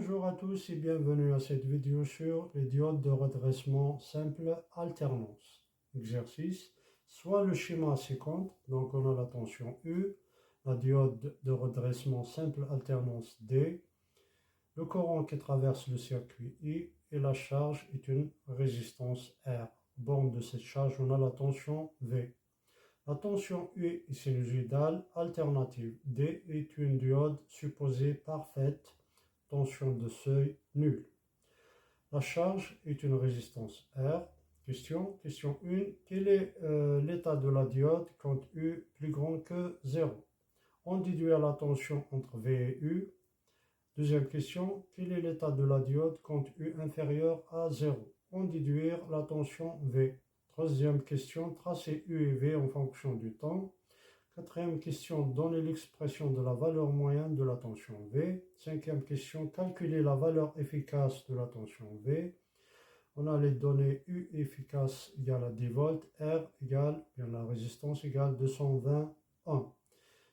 Bonjour à tous et bienvenue à cette vidéo sur les diodes de redressement simple alternance. Exercice, soit le schéma C-compte, donc on a la tension U, la diode de redressement simple alternance D, le courant qui traverse le circuit I et la charge est une résistance R. Borne de cette charge, on a la tension V. La tension U est sinusoïdale alternative. D est une diode supposée parfaite, tension de seuil nulle. La charge est une résistance R. Question 1. Quel est l'état de la diode quand U plus grand que 0? On déduire la tension entre V et U. Deuxième question, quel est l'état de la diode quand U inférieur à 0? On déduire la tension V. Troisième question, tracer U et V en fonction du temps. Quatrième question, donner l'expression de la valeur moyenne de la tension V. Cinquième question, calculer la valeur efficace de la tension V. On a les données U efficace égale à 10 volts, R égale, bien la résistance égale 220 ohms.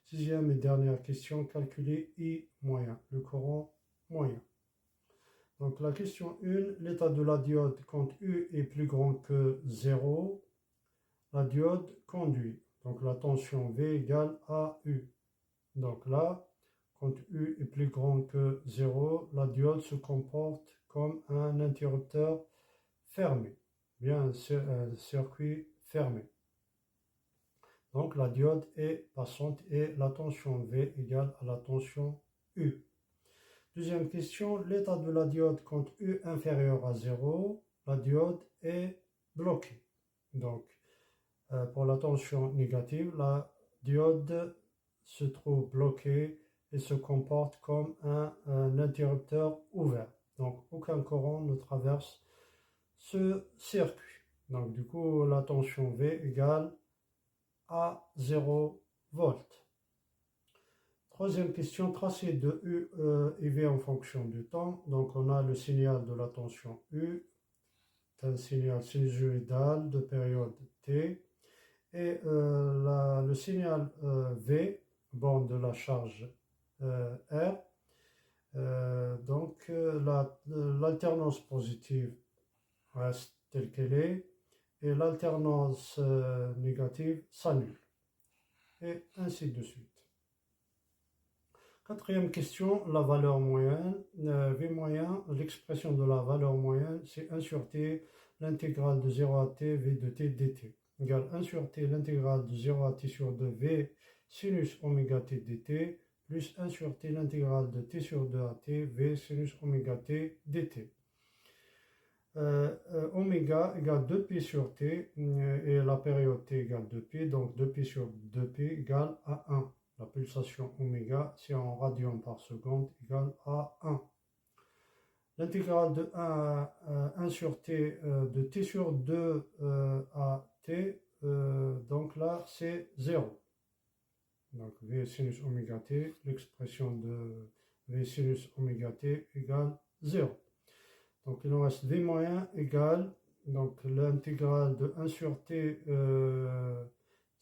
Sixième et dernière question, calculer I moyen, le courant moyen. Donc la question 1, l'état de la diode quand U est plus grand que 0, la diode conduit. Donc la tension V égale à U. Donc là, quand U est plus grand que 0, la diode se comporte comme un interrupteur fermé, bien un circuit fermé. Donc la diode est passante et la tension V égale à la tension U. Deuxième question, l'état de la diode quand U inférieur à 0, la diode est bloquée. Donc pour la tension négative, la diode se trouve bloquée et se comporte comme un interrupteur ouvert. Donc aucun courant ne traverse ce circuit. Donc du coup, la tension V égale à 0 volts. Troisième question, tracé de U et V en fonction du temps. Donc on a le signal de la tension U, c'est un signal sinusoïdal de période T. Et le signal V, borne de la charge R, l'alternance positive reste telle qu'elle est et l'alternance négative s'annule. Et ainsi de suite. Quatrième question, la valeur moyenne. V moyen, l'expression de la valeur moyenne, c'est 1 sur T, l'intégrale de 0 à T, V de T dt. Égale 1 sur T, l'intégrale de 0 à T sur 2, V sinus oméga T dt, plus 1 sur T, l'intégrale de T sur 2 à T, V sinus oméga T dt. Oméga égale 2π sur T, et la période T égale 2π, donc 2π sur 2π égale à 1. La pulsation oméga, c'est en radians par seconde, égale à 1. L'intégrale de 1 à 1 sur T, de T sur 2 à T, donc là, c'est 0. Donc V sinus oméga T, l'expression de V sinus oméga T égale 0. Donc il nous reste V moyen égale, donc l'intégrale de 1 sur T,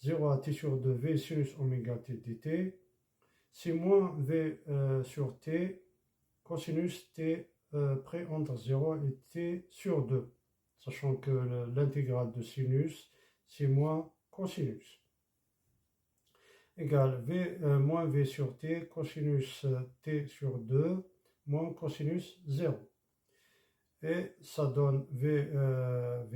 0 à T sur 2, V sinus oméga T dt, c'est moins V sur T, cosinus T près entre 0 et T sur 2, sachant que l'intégrale de sinus, c'est moins cosinus. Égale V moins V sur T, cosinus T sur 2, moins cosinus 0. Et ça donne V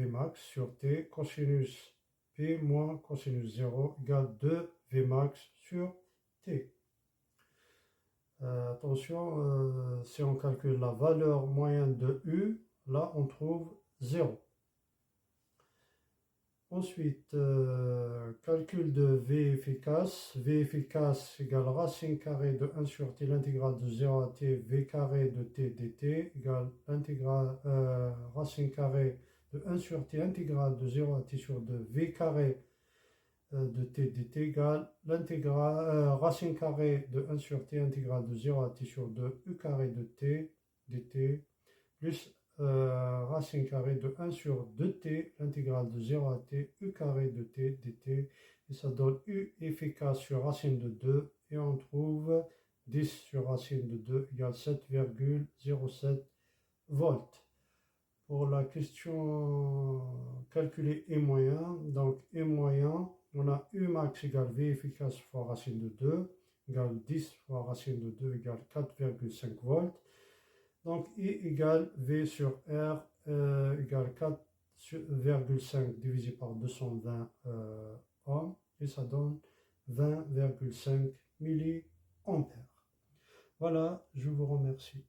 max sur T, cosinus P moins cosinus 0 égale 2 V max sur T. Attention, si on calcule la valeur moyenne de U, là on trouve 0. Ensuite, calcul de V efficace. V efficace égale racine carrée de 1 sur T, l'intégrale de 0 à T, V carré de T dt, égale racine carrée de 1 sur T, intégrale de 0 à T sur 2, V carré de T dt, égale racine carrée de 1 sur T, intégrale de 0 à T sur 2, U carré de T dt, plus racine carrée de 1 sur 2t, l'intégrale de 0 à t, U carré de t dt, et ça donne U efficace sur racine de 2, et on trouve 10 sur racine de 2 égale 7,07 volts. Pour la question calculer E moyen, donc E moyen, on a U max égale V efficace fois racine de 2, égale 10 fois racine de 2 égale 4,5 volts. Donc I égale V sur R égale 4,5 divisé par 220 ohms, et ça donne 20,5 milliampères. Voilà, je vous remercie.